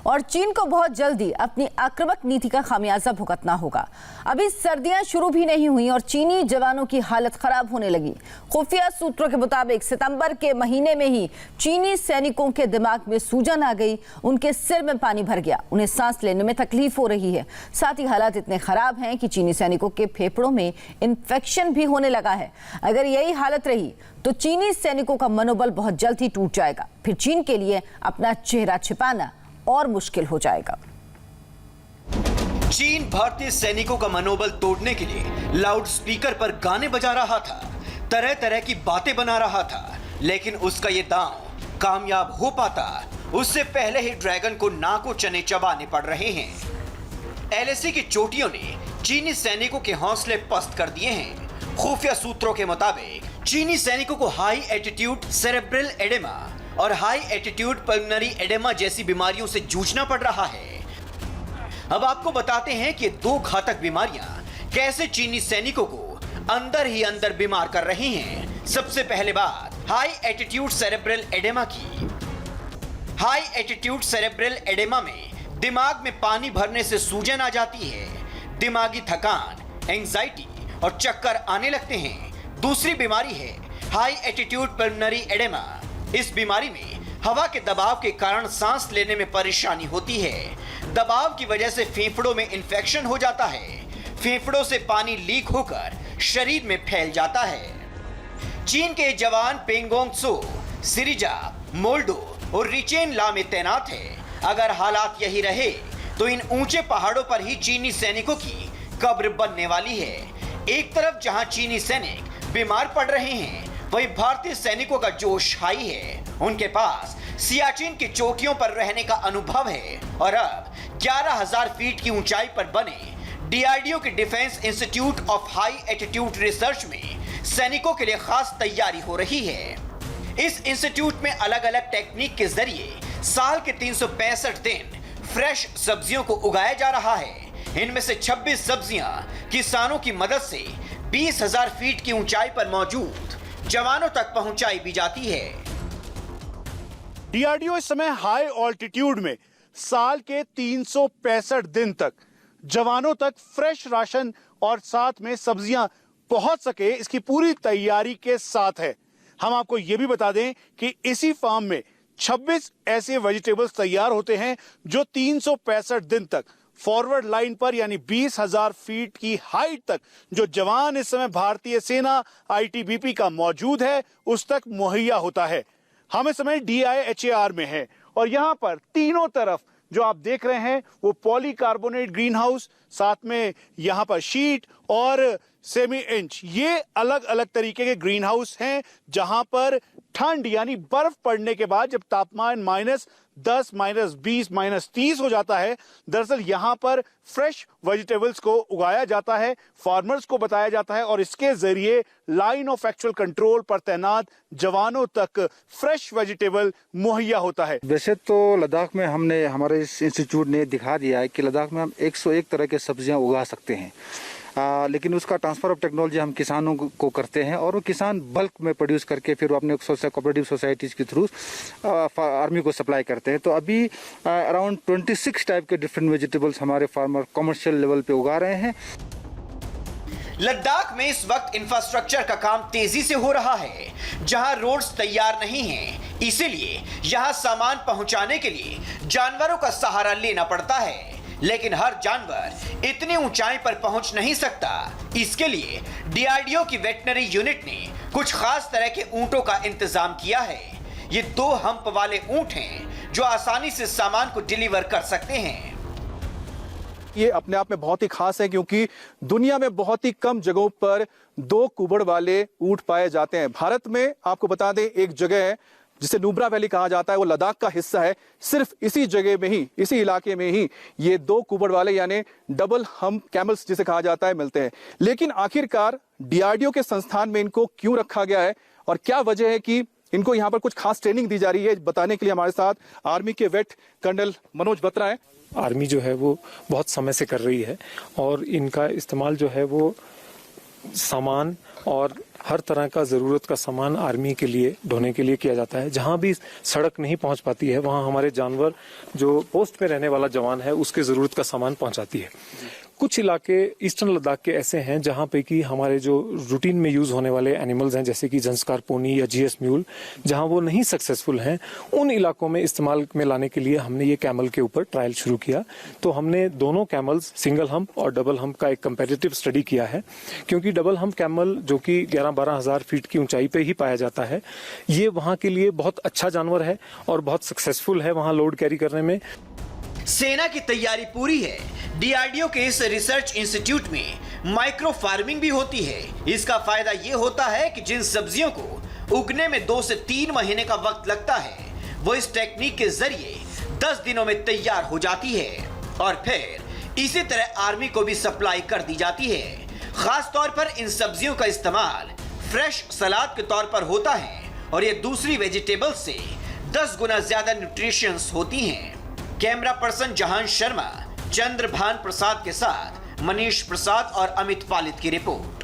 और चीन को बहुत जल्दी अपनी आक्रामक नीति का खामियाजा भुगतना होगा। अभी सर्दियां शुरू भी नहीं हुई और चीनी जवानों की हालत खराब होने लगी। खुफिया सूत्रों के मुताबिक सितंबर के महीने में ही चीनी सैनिकों के दिमाग में सूजन आ गई, उनके सिर में पानी भर गया, उन्हें सांस लेने में तकलीफ हो रही है। साथ ही हालात इतने खराब हैं कि चीनी सैनिकों के फेफड़ों में इन्फेक्शन भी होने लगा है। अगर यही हालत रही तो चीनी सैनिकों का मनोबल बहुत जल्द ही टूट जाएगा। फिर चीन के लिए अपना चेहरा छिपाना और मुश्किल हो जाएगा। चीन भारतीय सैनिकों का मनोबल तोड़ने के लिए लाउड स्पीकर पर गाने बजा रहा था, तरह तरह की बातें बना रहा था, लेकिन उसका ये दांव कामयाब हो पाता उससे पहले ही ड्रैगन को नाको चने चबाने पड़ रहे हैं। एलएसी की चोटियों ने चीनी सैनिकों के हौसले पस्त कर दिए हैं। खुफिया सूत्रों के मुताबिक चीनी सैनिकों को हाई एटीट्यूड सेरेब्रल एडेमा और हाई एटीट्यूड पल्मोनरी एडेमा जैसी बीमारियों से जूझना पड़ रहा है। अब आपको बताते हैं कि दो घातक बीमारियां कैसे चीनी सैनिकों को अंदर ही अंदर बीमार कर रही हैं। सबसे पहले बात हाई एटीट्यूड सेरेब्रल एडेमा की। हाई एटीट्यूड सेरेब्रल एडेमा में दिमाग में पानी भरने से सूजन आ जाती है, दिमागी थकान, एंजाइटी और चक्कर आने लगते हैं। दूसरी बीमारी है हाई एटीट्यूड पल्मोनरी एडेमा। इस बीमारी में हवा के दबाव के कारण सांस लेने में परेशानी होती है। दबाव की वजह से फेफड़ों में इंफेक्शन हो जाता है, फेफड़ों से पानी लीक होकर शरीर में फैल जाता है। चीन के जवान पेंगोंग त्सो, सिरिजा, मोल्डो और रिचेन ला में तैनात है। अगर हालात यही रहे तो इन ऊंचे पहाड़ों पर ही चीनी सैनिकों की कब्र बनने वाली है। एक तरफ जहां चीनी सैनिक बीमार पड़ रहे हैं, वहीं भारतीय सैनिकों का जोश हाई है। उनके पास सियाचिन की चोटियों पर रहने का अनुभव है और अब 11,000 फीट की ऊंचाई पर बने डीआरडीओ के defence institute of high attitude research में सैनिकों के लिए खास तैयारी हो रही है। इस इंस्टीट्यूट में अलग अलग टेक्निक के जरिए साल के 365 दिन फ्रेश सब्जियों को उगाया जा रहा है। इनमें से 26 सब्जियां किसानों की मदद से 20,000 फीट की ऊंचाई पर मौजूद जवानों तक पहुंचाई भी जाती है। डीआरडीओ इस समय हाई ऑल्टीट्यूड में साल के 365 दिन तक जवानों तक फ्रेश राशन और साथ में सब्जियां पहुंच सके, इसकी पूरी तैयारी के साथ है। हम आपको यह भी बता दें कि इसी फार्म में 26 ऐसे वेजिटेबल्स तैयार होते हैं जो 365 दिन तक फॉरवर्ड लाइन पर यानी 20,000 फीट की हाइट तक जो जवान इस समय भारतीय सेना आईटीबीपी का मौजूद है उस तक मुहैया होता है। हम इस समय DIHAR में हैं और यहां पर तीनों तरफ जो आप देख रहे हैं वो पॉलीकार्बोनेट ग्रीन हाउस, साथ में यहां पर शीट और सेमी इंच, ये अलग अलग तरीके के ग्रीन हाउस हैं जहां पर ठंड यानी बर्फ पड़ने के बाद जब तापमान -10, -20, -30 हो जाता है, दरअसल यहां पर फ्रेश वेजिटेबल्स को उगाया जाता है, फार्मर्स को बताया जाता है और इसके जरिए लाइन ऑफ एक्चुअल कंट्रोल पर तैनात जवानों तक फ्रेश वेजिटेबल मुहैया होता है। वैसे तो लद्दाख में हमने हमारे इस इंस्टीट्यूट ने दिखा दिया है कि लद्दाख में हम 101 तरह के सब्जियां उगा सकते हैं, लेकिन उसका ट्रांसफर ऑफ टेक्नोलॉजी हम किसानों को करते हैं और वो किसान बल्क में प्रोड्यूस करके फिर वो अपने कोऑपरेटिव सोसाइटीज के थ्रू आर्मी को सप्लाई करते हैं। तो अभी अराउंड 26 टाइप के डिफरेंट वेजिटेबल्स हमारे फार्मर कमर्शियल लेवल पे उगा रहे हैं। लद्दाख में इस वक्त इंफ्रास्ट्रक्चर का काम तेजी से हो रहा है। जहां रोड्स तैयार नहीं हैं, इसीलिए यहां सामान पहुंचाने के लिए जानवरों का सहारा लेना पड़ता है। लेकिन हर जानवर इतनी ऊंचाई पर पहुंच नहीं सकता। इसके लिए डीआरडीओ की वेटनरी यूनिट ने कुछ खास तरह के ऊंटों का इंतजाम किया है। ये 2 हंप वाले ऊंट हैं जो आसानी से सामान को डिलीवर कर सकते हैं। ये अपने आप में बहुत ही खास है क्योंकि दुनिया में बहुत ही कम जगहों पर 2 कुबड़ वाले ऊंट पाए जाते हैं। भारत में आपको बता दें एक जगह है जिसे नुब्रा वैली कहा जाता है, वो लद्दाख का हिस्सा है। सिर्फ इसी जगह में ही, इसी इलाके में ही ये 2 कुबड़ वाले यानी डबल हम्प कैमल्स जिसे कहा जाता है मिलते हैं। लेकिन आखिरकार डीआरडीओ के संस्थान में इनको क्यों रखा गया है और क्या वजह है कि इनको यहाँ पर कुछ खास ट्रेनिंग दी जा रही है, बताने के लिए हमारे साथ आर्मी के वेट कर्नल मनोज बत्रा है। आर्मी जो है वो बहुत समय से कर रही है और इनका इस्तेमाल जो है वो सामान और हर तरह का ज़रूरत का सामान आर्मी के लिए ढोने के लिए किया जाता है। जहां भी सड़क नहीं पहुंच पाती है वहां हमारे जानवर जो पोस्ट पे रहने वाला जवान है उसके ज़रूरत का सामान पहुंचाती है। कुछ इलाके ईस्टर्न लद्दाख के ऐसे हैं जहां पे कि हमारे जो रूटीन में यूज होने वाले एनिमल्स हैं जैसे कि जंस्कार पोनी या जीएस म्यूल, जहां वो नहीं सक्सेसफुल हैं, उन इलाकों में इस्तेमाल में लाने के लिए हमने ये कैमल के ऊपर ट्रायल शुरू किया। तो हमने दोनों कैमल्स सिंगल हम्प और डबल हम्प का एक कंपैरेटिव स्टडी किया है, क्योंकि डबल हम्प कैमल जो कि 11-12 हजार फीट की ऊंचाई पे ही पाया जाता है, ये वहां के लिए बहुत अच्छा जानवर है और बहुत सक्सेसफुल है वहां लोड कैरी करने में। सेना की तैयारी पूरी है। डीआरडीओ के इस रिसर्च इंस्टीट्यूट में माइक्रो फार्मिंग भी होती है। इसका फायदा ये होता है कि जिन सब्जियों को उगने में 2 से 3 महीने का वक्त लगता है, वो इस टेक्निक के जरिए 10 दिनों में तैयार हो जाती है और फिर इसी तरह आर्मी को भी सप्लाई कर दी जाती है। खास तौर पर इन सब्जियों का इस्तेमाल फ्रेश सलाद के तौर पर होता है और ये दूसरी वेजिटेबल से 10 गुना ज्यादा न्यूट्रिशियस होती हैं। कैमरा पर्सन जहान शर्मा, चंद्रभान प्रसाद के साथ मनीष प्रसाद और अमित पालित की रिपोर्ट।